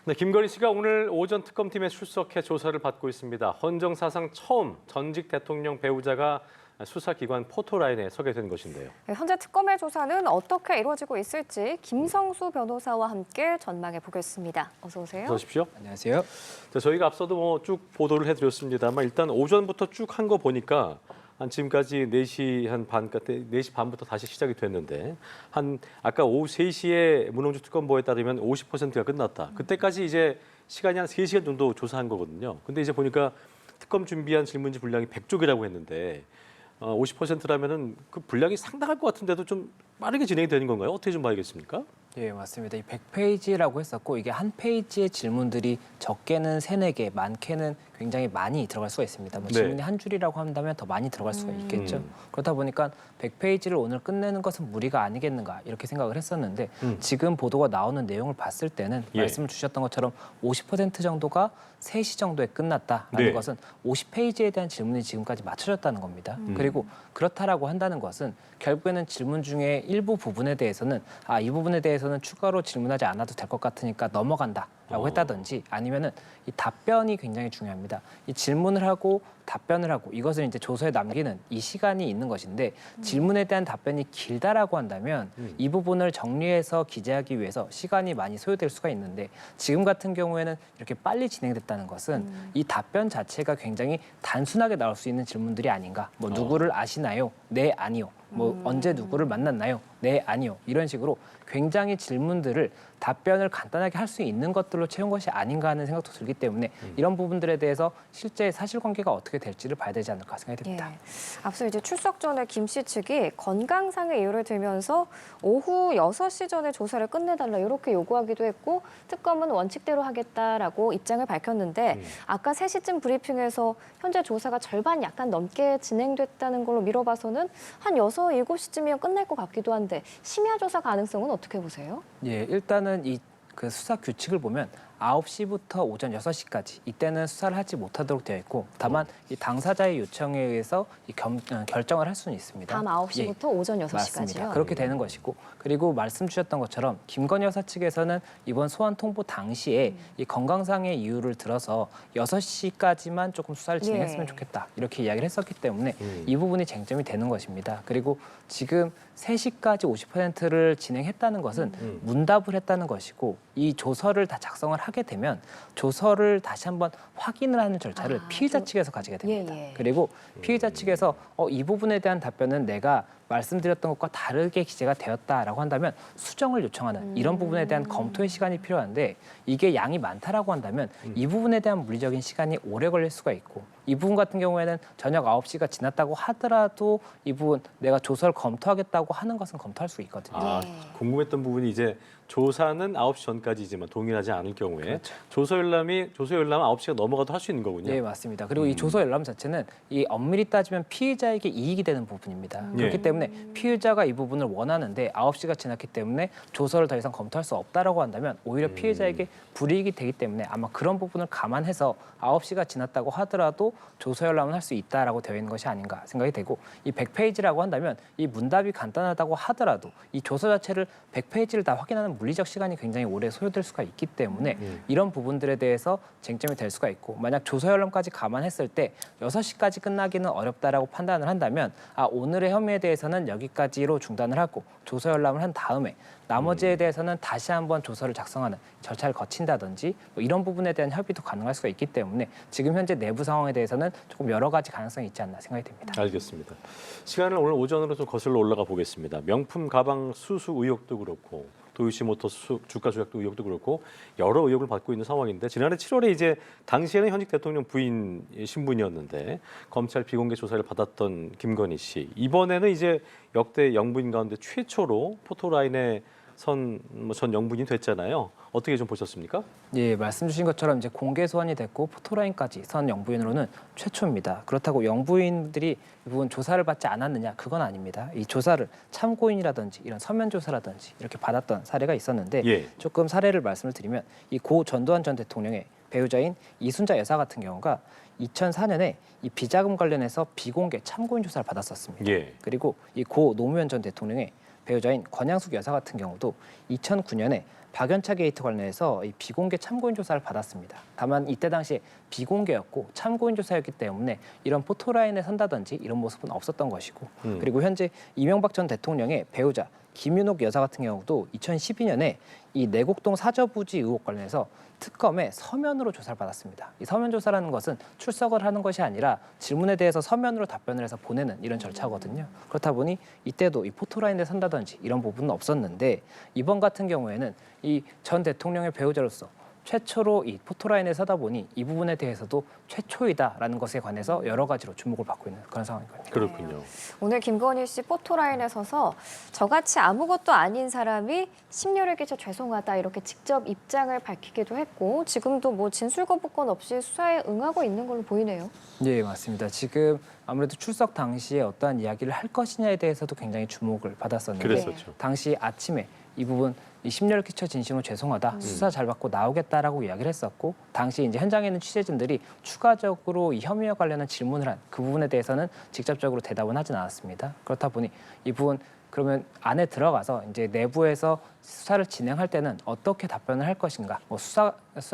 네, 김건희 씨가 오늘 오전 특검팀에 출석해 조사를 받고 있습니다. 헌정 사상 처음 전직 대통령 배우자가 수사기관 포토라인에 서게 된 것인데요. 네, 현재 특검의 조사는 어떻게 이루어지고 있을지 김성수 변호사와 함께 전망해 보겠습니다. 어서 오세요. 어서 오십시오. 안녕하세요. 자, 저희가 앞서도 쭉 보도를 해드렸습니다만 일단 오전부터 쭉 한 거 보니까 한 지금까지 4시 한 반, 4시 반부터 다시 시작이 됐는데 한 아까 오후 3시에 문홍주 특검보에 따르면 50%가 끝났다. 그때까지 이제 시간이 한 3시간 정도 조사한 거거든요. 근데 이제 보니까 특검 준비한 질문지 분량이 100쪽이라고 했는데 50%라면은 그 분량이 상당할 것 같은데도 좀 빠르게 진행이 되는 건가요? 어떻게 좀 봐야겠습니까? 예, 맞습니다. 이 100페이지라고 했었고 이게 한 페이지의 질문들이 적게는 3, 4개, 많게는 굉장히 많이 들어갈 수가 있습니다. 뭐 네. 질문이 한 줄이라고 한다면 더 많이 들어갈 수가 있겠죠. 그렇다 보니까 100페이지를 오늘 끝내는 것은 무리가 아니겠는가 이렇게 생각을 했었는데 지금 보도가 나오는 내용을 봤을 때는 예. 말씀을 주셨던 것처럼 50% 정도가 3시 정도에 끝났다라는 네. 것은 50페이지에 대한 질문이 지금까지 맞춰졌다는 겁니다. 그리고 그렇다라고 한다는 것은 결국에는 질문 중에 일부 부분에 대해서는 이 부분에 대해서는 추가로 질문하지 않아도 될 것 같으니까 넘어간다라고 했다든지 아니면은 이 답변이 굉장히 중요합니다. 이 질문을 하고 답변을 하고 이것을 이제 조서에 남기는 이 시간이 있는 것인데 질문에 대한 답변이 길다라고 한다면 이 부분을 정리해서 기재하기 위해서 시간이 많이 소요될 수가 있는데 지금 같은 경우에는 이렇게 빨리 진행됐다는 것은 이 답변 자체가 굉장히 단순하게 나올 수 있는 질문들이 아닌가. 뭐 누구를 아시나요? 네, 아니요. 뭐 언제 누구를 만났나요? 네, 아니요. 이런 식으로 굉장히 질문들을 답변을 간단하게 할 수 있는 것들로 채운 것이 아닌가 하는 생각도 들기 때문에 이런 부분들에 대해서 실제 사실관계가 어떻게 될지를 봐야 되지 않을까 생각이 됩니다. 예. 앞서 이제 출석 전에 김 씨 측이 건강상의 이유를 들면서 오후 6시 전에 조사를 끝내달라 이렇게 요구하기도 했고 특검은 원칙대로 하겠다라고 입장을 밝혔는데 아까 3시쯤 브리핑에서 현재 조사가 절반 약간 넘게 진행됐다는 걸로 미뤄봐서는 한 6, 7시쯤이면 끝날 것 같기도 한데 심야 조사 가능성은 어떻게 보세요? 예, 일단은 그 수사 규칙을 보면 9시부터 오전 6시까지 이때는 수사를 하지 못하도록 되어 있고 다만 이 당사자의 요청에 의해서 결정을 할 수는 있습니다. 밤 9시부터 예, 오전 6시까지요? 맞습니다. 그렇게 되는 것이고 그리고 말씀 주셨던 것처럼 김건희 여사 측에서는 이번 소환 통보 당시에 이 건강상의 이유를 들어서 6시까지만 조금 수사를 진행했으면 좋겠다 이렇게 이야기를 했었기 때문에 이 부분이 쟁점이 되는 것입니다. 그리고 지금 3시까지 50%를 진행했다는 것은 문답을 했다는 것이고 이 조서를 다 작성을 하게 되면 조서를 다시 한번 확인을 하는 절차를 피의자 측에서 가지게 됩니다. 예. 그리고 피의자 측에서 이 부분에 대한 답변은 내가 말씀드렸던 것과 다르게 기재가 되었다라고 한다면 수정을 요청하는 이런 부분에 대한 검토의 시간이 필요한데 이게 양이 많다라고 한다면 이 부분에 대한 물리적인 시간이 오래 걸릴 수가 있고 이 부분 같은 경우에는 저녁 9시가 지났다고 하더라도 이 부분 내가 조서를 검토하겠다고 하는 것은 검토할 수 있거든요. 궁금했던 부분이 이제 조사는 9시 전까지지만 동일하지 않을 경우에 그렇죠. 조서 열람은 9시가 넘어가도 할 수 있는 거군요. 네, 맞습니다. 그리고 이 조서 열람 자체는 이 엄밀히 따지면 피의자에게 이익이 되는 부분입니다. 그렇기 때문에 피의자가 이 부분을 원하는데 9시가 지났기 때문에 조서를 더 이상 검토할 수 없다라고 한다면 오히려 피의자에게 불이익이 되기 때문에 아마 그런 부분을 감안해서 9시가 지났다고 하더라도 조서 열람은 할 수 있다라고 되어 있는 것이 아닌가 생각이 되고 이 100페이지라고 한다면 이 문답이 간단하다고 하더라도 이 조서 자체를 100페이지를 다 확인하는 물리적 시간이 굉장히 오래 소요될 수가 있기 때문에 이런 부분들에 대해서 쟁점이 될 수가 있고 만약 조서 열람까지 감안했을 때 6시까지 끝나기는 어렵다라고 판단을 한다면 오늘의 혐의에 대해서는 여기까지로 중단을 하고 조서 열람을 한 다음에 나머지에 대해서는 다시 한번 조서를 작성하는 절차를 거친다든지 뭐 이런 부분에 대한 협의도 가능할 수가 있기 때문에 지금 현재 내부 상황에 대해서는 조금 여러 가지 가능성이 있지 않나 생각이 됩니다. 알겠습니다. 시간을 오늘 오전으로 좀 거슬러 올라가 보겠습니다. 명품 가방 수수 의혹도 그렇고 도이치모터스 주가 조작 의혹도 그렇고 여러 의혹을 받고 있는 상황인데 지난해 7월에 이제 당시에는 현직 대통령 부인 신분이었는데 검찰 비공개 조사를 받았던 김건희 씨 이번에는 이제 역대 영부인 가운데 최초로 포토라인에 전 영부인이 됐잖아요. 어떻게 좀 보셨습니까? 예, 말씀 주신 것처럼 이제 공개 소환이 됐고 포토라인까지 선 영부인으로는 최초입니다. 그렇다고 영부인들이 이 부분 조사를 받지 않았느냐? 그건 아닙니다. 이 조사를 참고인이라든지 이런 서면 조사라든지 이렇게 받았던 사례가 있었는데 조금 사례를 말씀을 드리면 이 고 전두환 전 대통령의 배우자인 이순자 여사 같은 경우가 2004년에 이 비자금 관련해서 비공개 참고인 조사를 받았었습니다. 그리고 이 고 노무현 전 대통령의 배우자인 권양숙 여사 같은 경우도 2009년에 박연차 게이트 관련해서 이 비공개 참고인 조사를 받았습니다. 다만 이때 당시에 비공개였고 참고인 조사였기 때문에 이런 포토라인에 선다든지 이런 모습은 없었던 것이고 그리고 현재 이명박 전 대통령의 배우자 김윤옥 여사 같은 경우도 2012년에 이 내곡동 사저부지 의혹 관련해서 특검에 서면으로 조사를 받았습니다. 이 서면 조사라는 것은 출석을 하는 것이 아니라 질문에 대해서 서면으로 답변을 해서 보내는 이런 절차거든요. 그렇다 보니 이때도 이 포토라인에 선다든지 이런 부분은 없었는데 이번 같은 경우에는 이 전 대통령의 배우자로서 최초로 이 포토라인에 서다 보니 이 부분에 대해서도 최초이다라는 것에 관해서 여러 가지로 주목을 받고 있는 그런 상황이거든요. 그렇군요. 오늘 김건희 씨 포토라인에 서서 저같이 아무것도 아닌 사람이 심려를 끼쳐 죄송하다 이렇게 직접 입장을 밝히기도 했고 지금도 뭐 진술 거부권 없이 수사에 응하고 있는 걸로 보이네요. 네, 맞습니다. 지금 아무래도 출석 당시에 어떠한 이야기를 할 것이냐에 대해서도 굉장히 주목을 받았었는데 그랬었죠. 당시 아침에 이 부분 이 심려를 끼쳐 진심으로 죄송하다 수사 잘 받고 나오겠다라고 이야기를 했었고 당시 이제 현장에 있는 취재진들이 추가적으로 이 혐의와 관련한 질문을 한 그 부분에 대해서는 직접적으로 대답은 하진 않았습니다. 그렇다 보니 이 부분 그러면 안에 들어가서 이제 내부에서 수사를 진행할 때는 어떻게 답변을 할 것인가, 뭐 수사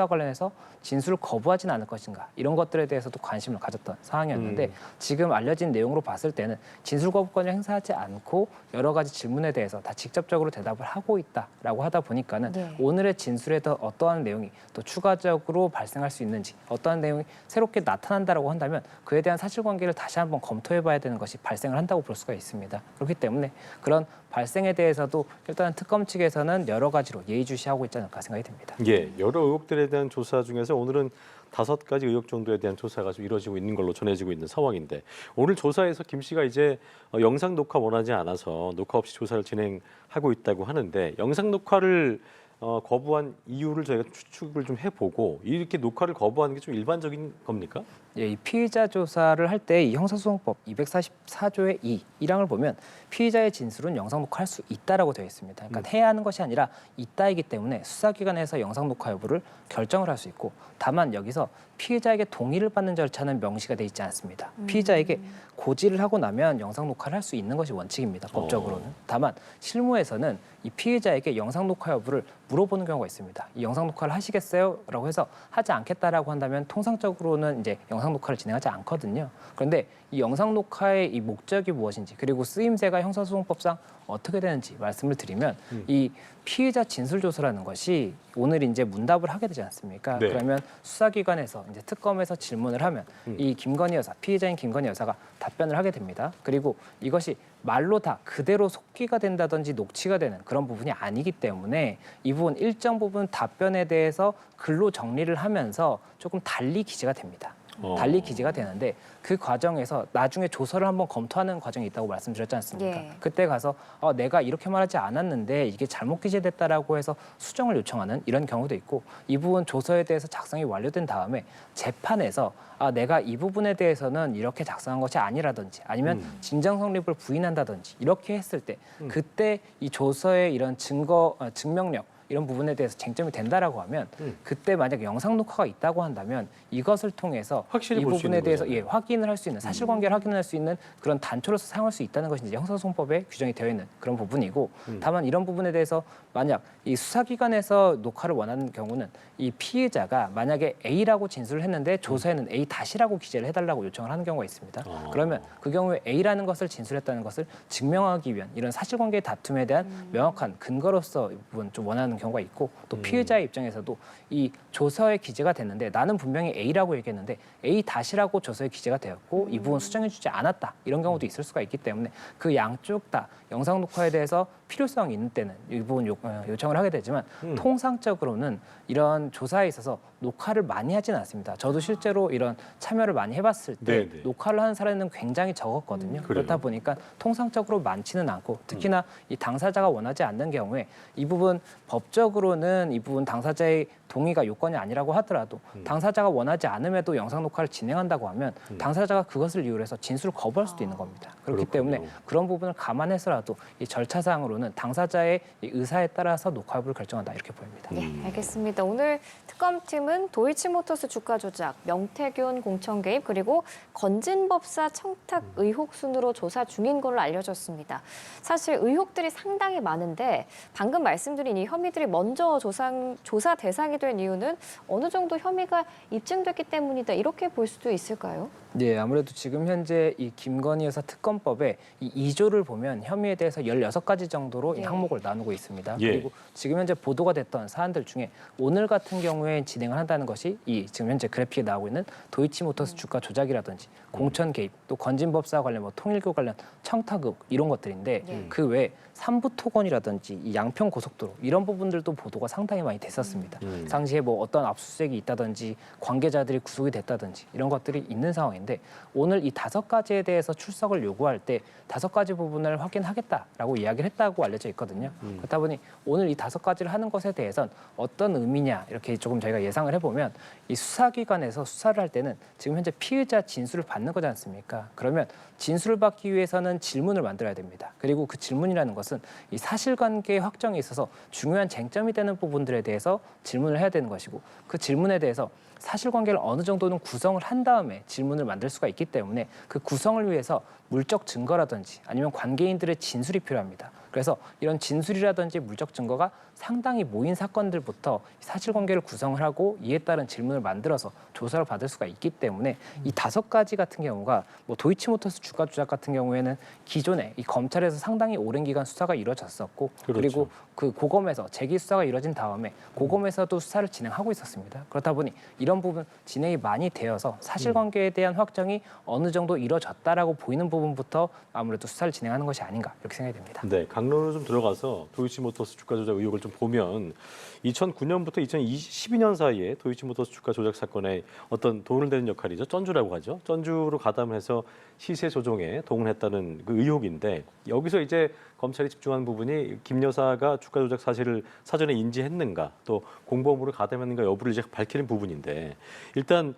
관련해서 진술을 거부하진 않을 것인가 이런 것들에 대해서도 관심을 가졌던 상황이었는데 지금 알려진 내용으로 봤을 때는 진술 거부권을 행사하지 않고 여러 가지 질문에 대해서 다 직접적으로 대답을 하고 있다라고 하다 보니까는 네. 오늘의 진술에 더 어떠한 내용이 또 추가적으로 발생할 수 있는지 어떠한 내용이 새롭게 나타난다라고 한다면 그에 대한 사실관계를 다시 한번 검토해봐야 되는 것이 발생을 한다고 볼 수가 있습니다. 그렇기 때문에 그런 발생에 대해서도 일단 특검 측에서는 여러 가지로 예의주시하고 있지 않을까 생각이 듭니다. 예, 여러 의혹들에 대한 조사 중에서 오늘은 5가지 의혹 정도에 대한 조사가 좀 이루어지고 있는 걸로 전해지고 있는 상황인데 오늘 조사에서 김 씨가 이제 영상 녹화 원하지 않아서 녹화 없이 조사를 진행하고 있다고 하는데 영상 녹화를 거부한 이유를 저희가 추측을 좀 해보고 이렇게 녹화를 거부하는 게 좀 일반적인 겁니까? 예, 이 피의자 조사를 할 때 이 형사소송법 244조의 2, 1항을 보면 피의자의 진술은 영상 녹화할 수 있다라고 되어 있습니다. 그러니까 해야 하는 것이 아니라 있다이기 때문에 수사기관에서 영상 녹화 여부를 결정을 할 수 있고 다만 여기서 피의자에게 동의를 받는 절차는 명시가 돼 있지 않습니다. 피의자에게 고지를 하고 나면 영상 녹화를 할 수 있는 것이 원칙입니다. 법적으로는. 다만 실무에서는 이 피의자에게 영상 녹화 여부를 물어보는 경우가 있습니다. 이 영상 녹화를 하시겠어요? 라고 해서 하지 않겠다라고 한다면 통상적으로는 이제 영상 녹화를 진행하지 않거든요. 그런데 이 영상 녹화의 이 목적이 무엇인지 그리고 쓰임새가 형사소송법상 어떻게 되는지 말씀을 드리면 이 피의자 진술 조사라는 것이 오늘 이제 문답을 하게 되지 않습니까? 네. 그러면 수사기관에서 이제 특검에서 질문을 하면 이 김건희 여사, 피의자인 김건희 여사가 답변을 하게 됩니다. 그리고 이것이 말로 다 그대로 속기가 된다든지 녹취가 되는 그런 부분이 아니기 때문에 이 부분 일정 부분 답변에 대해서 글로 정리를 하면서 조금 달리 기재가 됩니다. 달리 기재가 되는데 그 과정에서 나중에 조서를 한번 검토하는 과정이 있다고 말씀드렸지 않습니까? 예. 그때 가서 내가 이렇게 말하지 않았는데 이게 잘못 기재됐다라고 해서 수정을 요청하는 이런 경우도 있고 이 부분 조서에 대해서 작성이 완료된 다음에 재판에서 내가 이 부분에 대해서는 이렇게 작성한 것이 아니라든지 아니면 진정 성립을 부인한다든지 이렇게 했을 때 그때 이 조서의 이런 증명력 이런 부분에 대해서 쟁점이 된다라고 하면 그때 만약에 영상 녹화가 있다고 한다면 이것을 통해서 확실히 이 볼수 부분에 있는 대해서 거잖아요. 확인을 할 수 있는 사실관계를 확인할 수 있는 그런 단초로서 사용할 수 있다는 것이 이제 형사소송법에 규정이 되어 있는 그런 부분이고 다만 이런 부분에 대해서 만약 이 수사기관에서 녹화를 원하는 경우는 이 피의자가 만약에 A라고 진술을 했는데 조서에는 A-라고 기재를 해달라고 요청을 하는 경우가 있습니다. 그러면 그 경우에 A라는 것을 진술했다는 것을 증명하기 위한 이런 사실관계의 다툼에 대한 명확한 근거로서 이 부분 좀 원하는 경우가 있고 또 피의자의 입장에서도 이 조서에 기재가 됐는데 나는 분명히 A라고 얘기했는데 A-라고 조서에 기재가 되었고 이 부분 수정해주지 않았다 이런 경우도 있을 수가 있기 때문에 그 양쪽 다 영상 녹화에 대해서 필요성이 있는 때는 이 부분 요청을 하게 되지만 통상적으로는 이런 조사에 있어서 녹화를 많이 하지는 않습니다. 저도 실제로 이런 참여를 많이 해봤을 때 네네. 녹화를 하는 사례는 굉장히 적었거든요. 그렇다 보니까 통상적으로 많지는 않고 특히나 이 당사자가 원하지 않는 경우에 이 부분 법적으로는 이 부분 당사자의 동의가 요건이 아니라고 하더라도 당사자가 원하지 않음에도 영상 녹화를 진행한다고 하면 당사자가 그것을 이유로 해서 진술을 거부할 수도 있는 겁니다. 그렇기 그렇군요. 때문에 그런 부분을 감안해서라도 이 절차상으로는 당사자의 이 의사에 따라서 녹화 여부를 결정한다 이렇게 보입니다. 예, 알겠습니다. 오늘 특검 특검팀은 도이치모터스 주가 조작, 명태균 공천 개입 그리고 건진법사 청탁 의혹 순으로 조사 중인 걸로 알려졌습니다. 사실 의혹들이 상당히 많은데 방금 말씀드린 이 혐의들이 먼저 조사 대상이 된 이유는 어느 정도 혐의가 입증됐기 때문이다 이렇게 볼 수도 있을까요? 네, 아무래도 지금 현재 이 김건희 여사 특검법에 이 2조를 보면 혐의에 대해서 16가지 정도로 이 항목을 나누고 있습니다. 예. 그리고 지금 현재 보도가 됐던 사안들 중에 오늘 같은 경우에 진행을 한다는 것이 이 지금 현재 그래픽에 나오고 있는 도이치모터스 주가 조작이라든지 공천 개입, 또 건진법사 관련 뭐 통일교 관련 청탁 의혹 이런 것들인데 그 외에 삼부토건이라든지 이 양평 고속도로 이런 부분들도 보도가 상당히 많이 됐었습니다. 당시에 뭐 어떤 압수수색이 있다든지 관계자들이 구속이 됐다든지 이런 것들이 있는 상황인데 오늘 이 5가지에 대해서 출석을 요구할 때 5가지 부분을 확인하겠다라고 이야기를 했다고 알려져 있거든요. 그렇다 보니 오늘 이 5가지를 하는 것에 대해선 어떤 의미냐 이렇게 조금 저희가 예상을 해보면 이 수사기관에서 수사를 할 때는 지금 현재 피의자 진술을 받는 거지 않습니까? 그러면 진술을 받기 위해서는 질문을 만들어야 됩니다. 그리고 그 질문이라는 것은 이 사실관계 확정에 있어서 중요한 쟁점이 되는 부분들에 대해서 질문을 해야 되는 것이고 그 질문에 대해서 사실관계를 어느 정도는 구성을 한 다음에 질문을 만들 수가 있기 때문에 그 구성을 위해서 물적 증거라든지 아니면 관계인들의 진술이 필요합니다. 그래서 이런 진술이라든지 물적 증거가 상당히 모인 사건들부터 사실관계를 구성을 하고 이에 따른 질문을 만들어서 조사를 받을 수가 있기 때문에 이 5가지 같은 경우가 뭐 도이치모터스 주가 조작 같은 경우에는 기존에 이 검찰에서 상당히 오랜 기간 수사가 이루어졌었고 그렇죠. 그리고 그 고검에서 재기 수사가 이루어진 다음에 고검에서도 수사를 진행하고 있었습니다. 그렇다 보니 이런 부분 진행이 많이 되어서 사실관계에 대한 확정이 어느 정도 이루어졌다라고 보이는 부분부터 아무래도 수사를 진행하는 것이 아닌가 이렇게 생각이 됩니다. 네, 강론으로 좀 들어가서 도이치모터스 주가 조작 의혹을 좀 보면 2009년부터 2012년 사이에 도이치모터스 주가 조작 사건에 어떤 도움을 되는 역할이죠. 쩐주라고 하죠. 쩐주로 가담을 해서 시세 조정에 동원했다는 그 의혹인데 여기서 이제 검찰이 집중한 부분이 김 여사가 주가 조작 사실을 사전에 인지했는가 또 공범으로 가담했는가 여부를 이제 밝히는 부분인데 일단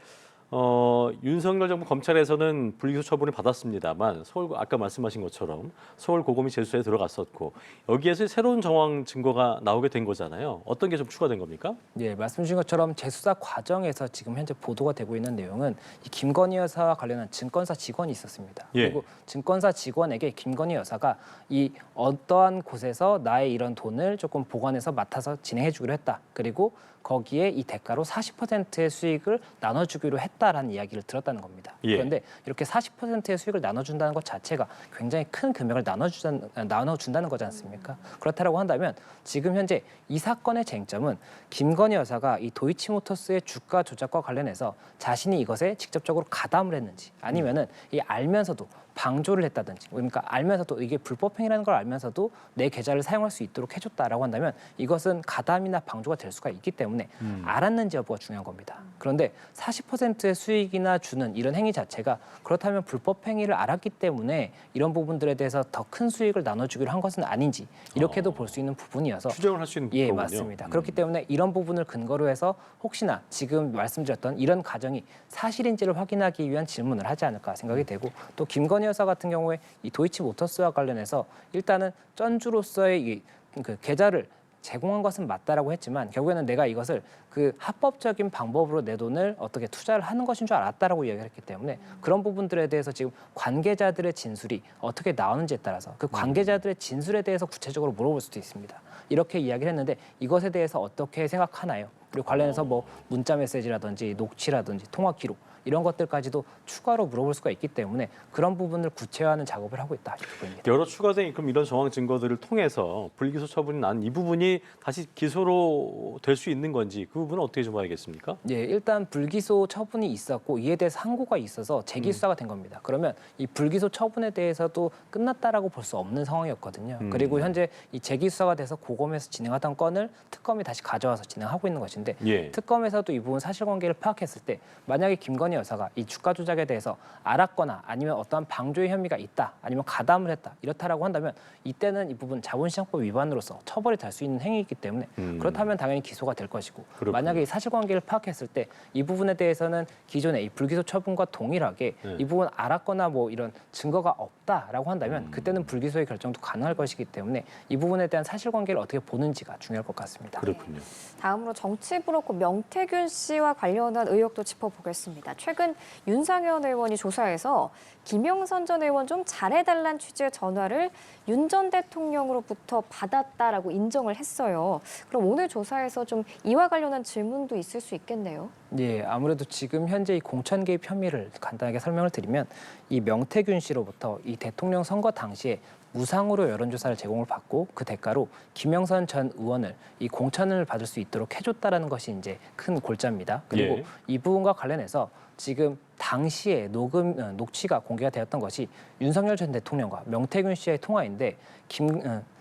윤석열 정부 검찰에서는 불기소 처분을 받았습니다만 서울 아까 말씀하신 것처럼 서울 고검이 재수사에 들어갔었고 여기에서 새로운 정황 증거가 나오게 된 거잖아요. 어떤 게 좀 추가된 겁니까? 예, 말씀 주신 것처럼 재수사 과정에서 지금 현재 보도가 되고 있는 내용은 이 김건희 여사와 관련한 증권사 직원이 있었습니다. 예. 그리고 증권사 직원에게 김건희 여사가 이 어떠한 곳에서 나의 이런 돈을 조금 보관해서 맡아서 진행해주기로 했다. 그리고 거기에 이 대가로 40%의 수익을 나눠주기로 했다라는 이야기를 들었다는 겁니다. 예. 그런데 이렇게 40%의 수익을 나눠준다는 것 자체가 굉장히 큰 금액을 나눠준다는 거지 않습니까? 그렇다고 한다면 지금 현재 이 사건의 쟁점은 김건희 여사가 이 도이치모터스의 주가 조작과 관련해서 자신이 이것에 직접적으로 가담을 했는지 아니면은 이 알면서도 방조를 했다든지 그러니까 알면서도 이게 불법행위라는 걸 알면서도 내 계좌를 사용할 수 있도록 해줬다라고 한다면 이것은 가담이나 방조가 될 수가 있기 때문에 알았는지 여부가 중요한 겁니다. 그런데 40%의 수익이나 주는 이런 행위 자체가 그렇다면 불법행위를 알았기 때문에 이런 부분들에 대해서 더 큰 수익을 나눠주기로 한 것은 아닌지 이렇게도 볼 수 있는 부분이어서 추정을 할 수 있는 예, 거군요. 맞습니다. 그렇기 때문에 이런 부분을 근거로 해서 혹시나 지금 말씀드렸던 이런 가정이 사실인지를 확인하기 위한 질문을 하지 않을까 생각이 되고 또 김건희 여사 같은 경우에 이 도이치모터스와 관련해서 일단은 쩐주로서의 그 계좌를 제공한 것은 맞다라고 했지만 결국에는 내가 이것을 그 합법적인 방법으로 내 돈을 어떻게 투자를 하는 것인 줄 알았다라고 이야기를 했기 때문에 그런 부분들에 대해서 지금 관계자들의 진술이 어떻게 나오는지에 따라서 그 관계자들의 진술에 대해서 구체적으로 물어볼 수도 있습니다. 이렇게 이야기를 했는데 이것에 대해서 어떻게 생각하나요? 그리고 관련해서 뭐 문자 메시지라든지 녹취라든지 통화 기록 이런 것들까지도 추가로 물어볼 수가 있기 때문에 그런 부분을 구체화하는 작업을 하고 있다 이렇게 보입니다. 여러 추가된 그럼 이런 정황 증거들을 통해서 불기소 처분이 난 이 부분이 다시 기소로 될 수 있는 건지 그 부분은 어떻게 좀 봐야겠습니까? 예, 일단 불기소 처분이 있었고 이에 대해서 항고가 있어서 재기 수사가 된 겁니다. 그러면 이 불기소 처분에 대해서도 끝났다라고 볼 수 없는 상황이었거든요. 그리고 현재 이 재기 수사가 돼서 고검에서 진행하던 건을 특검이 다시 가져와서 진행하고 있는 것인데 예. 특검에서도 이 부분 사실관계를 파악했을 때 만약에 김건희 여사가 이 주가 조작에 대해서 알았거나 아니면 어떠한 방조의 혐의가 있다 아니면 가담을 했다 이렇다라고 한다면 이때는 이 부분 자본시장법 위반으로서 처벌이 될 수 있는 행위이기 때문에 그렇다면 당연히 기소가 될 것이고 그렇군요. 만약에 이 사실관계를 파악했을 때 이 부분에 대해서는 기존의 이 불기소 처분과 동일하게 이 부분 알았거나 뭐 이런 증거가 없다라고 한다면 그때는 불기소의 결정도 가능할 것이기 때문에 이 부분에 대한 사실관계를 어떻게 보는지가 중요할 것 같습니다. 그렇군요. 다음으로 정치 정치브로커 명태균 씨와 관련한 의혹도 짚어보겠습니다. 최근 윤상현 의원이 조사에서 김영선 전 의원 좀 잘해달란 취지의 전화를 윤 전 대통령으로부터 받았다라고 인정을 했어요. 그럼 오늘 조사에서 좀 이와 관련한 질문도 있을 수 있겠네요. 예, 아무래도 지금 현재 이 공천 개입 혐의를 간단하게 설명을 드리면 이 명태균 씨로부터 이 대통령 선거 당시에 무상으로 여론조사를 제공을 받고 그 대가로 김영선 전 의원을 이 공천을 받을 수 있도록 해줬다라는 것이 이제 큰 골자입니다. 그리고 예. 이 부분과 관련해서 지금 당시에 녹취가 공개가 되었던 것이 윤석열 전 대통령과 명태균 씨의 통화인데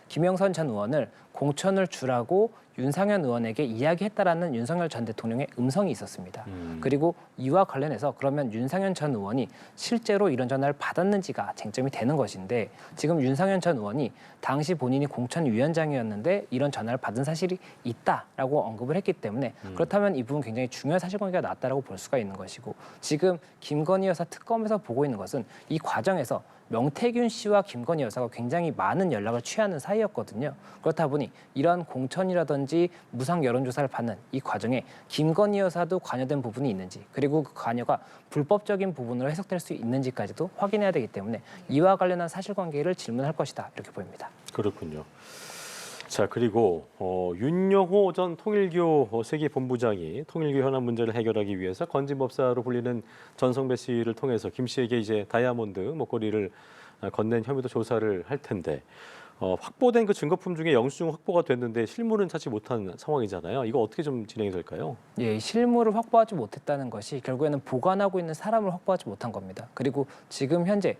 김영선 전 의원을 공천을 주라고 윤상현 의원에게 이야기했다라는 윤석열 전 대통령의 음성이 있었습니다. 그리고 이와 관련해서 그러면 윤상현 전 의원이 실제로 이런 전화를 받았는지가 쟁점이 되는 것인데 지금 윤상현 전 의원이 당시 본인이 공천위원장이었는데 이런 전화를 받은 사실이 있다라고 언급을 했기 때문에 그렇다면 이 부분 굉장히 중요한 사실관계가 나왔다라고 볼 수가 있는 것이고 지금 김건희 여사 특검에서 보고 있는 것은 이 과정에서 명태균 씨와 김건희 여사가 굉장히 많은 연락을 취하는 사이였거든요. 그렇다 보니 이런 공천이라든지 무상 여론조사를 받는 이 과정에 김건희 여사도 관여된 부분이 있는지 그리고 그 관여가 불법적인 부분으로 해석될 수 있는지까지도 확인해야 되기 때문에 이와 관련한 사실관계를 질문할 것이다 이렇게 보입니다. 그렇군요. 자, 그리고 윤영호 전 통일교 세계본부장이 통일교 현안 문제를 해결하기 위해서 건진법사로 불리는 전성배 씨를 통해서 김 씨에게 이제 다이아몬드 목걸이를 건넨 혐의도 조사를 할 텐데 확보된 그 증거품 중에 영수증 확보가 됐는데 실물은 찾지 못한 상황이잖아요. 이거 어떻게 좀 진행이 될까요? 예, 실물을 확보하지 못했다는 것이 결국에는 보관하고 있는 사람을 확보하지 못한 겁니다. 그리고 지금 현재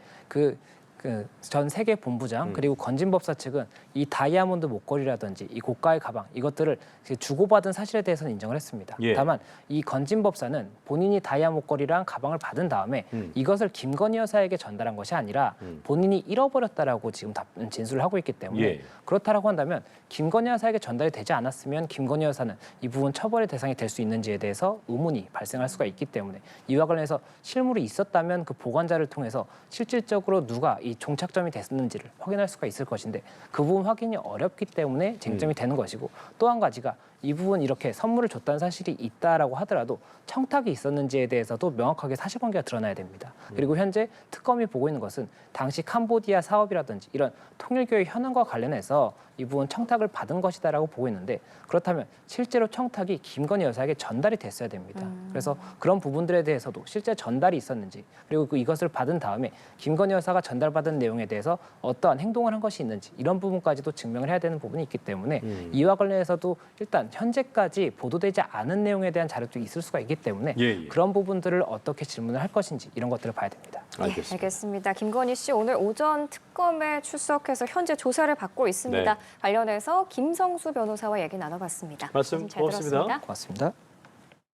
전 세계 본부장 그리고 건진법사 측은 이 다이아몬드 목걸이라든지 이 고가의 가방 이것들을 주고받은 사실에 대해서는 인정을 했습니다. 예. 다만 이 건진법사는 본인이 다이아 목걸이랑 가방을 받은 다음에 이것을 김건희 여사에게 전달한 것이 아니라 본인이 잃어버렸다라고 지금 진술을 하고 있기 때문에 예. 그렇다라고 한다면 김건희 여사에게 전달이 되지 않았으면 김건희 여사는 이 부분 처벌의 대상이 될 수 있는지에 대해서 의문이 발생할 수가 있기 때문에 이와 관련해서 실물이 있었다면 그 보관자를 통해서 실질적으로 누가 이 종착점이 됐는지를 확인할 수가 있을 것인데 그 부분 확인이 어렵기 때문에 쟁점이 되는 것이고 또 한 가지가 이 부분 이렇게 선물을 줬다는 사실이 있다라고 하더라도 청탁이 있었는지에 대해서도 명확하게 사실관계가 드러나야 됩니다. 그리고 현재 특검이 보고 있는 것은 당시 캄보디아 사업이라든지 이런 통일교의 현안과 관련해서 이 부분 청탁을 받은 것이다라고 보고 있는데 그렇다면 실제로 청탁이 김건희 여사에게 전달이 됐어야 됩니다. 그래서 그런 부분들에 대해서도 실제 전달이 있었는지 그리고 이것을 받은 다음에 김건희 여사가 전달받은 내용에 대해서 어떠한 행동을 한 것이 있는지 이런 부분까지도 증명을 해야 되는 부분이 있기 때문에 이와 관련해서도 일단 현재까지 보도되지 않은 내용에 대한 자료들이 있을 수가 있기 때문에 그런 부분들을 어떻게 질문을 할 것인지 이런 것들을 봐야 됩니다. 알겠습니다. 네, 알겠습니다. 김건희 씨 오늘 오전 특검에 출석해서 현재 조사를 받고 있습니다. 네. 관련해서 김성수 변호사와 얘기 나눠봤습니다. 말씀 잘 고맙습니다. 들었습니다. 고맙습니다.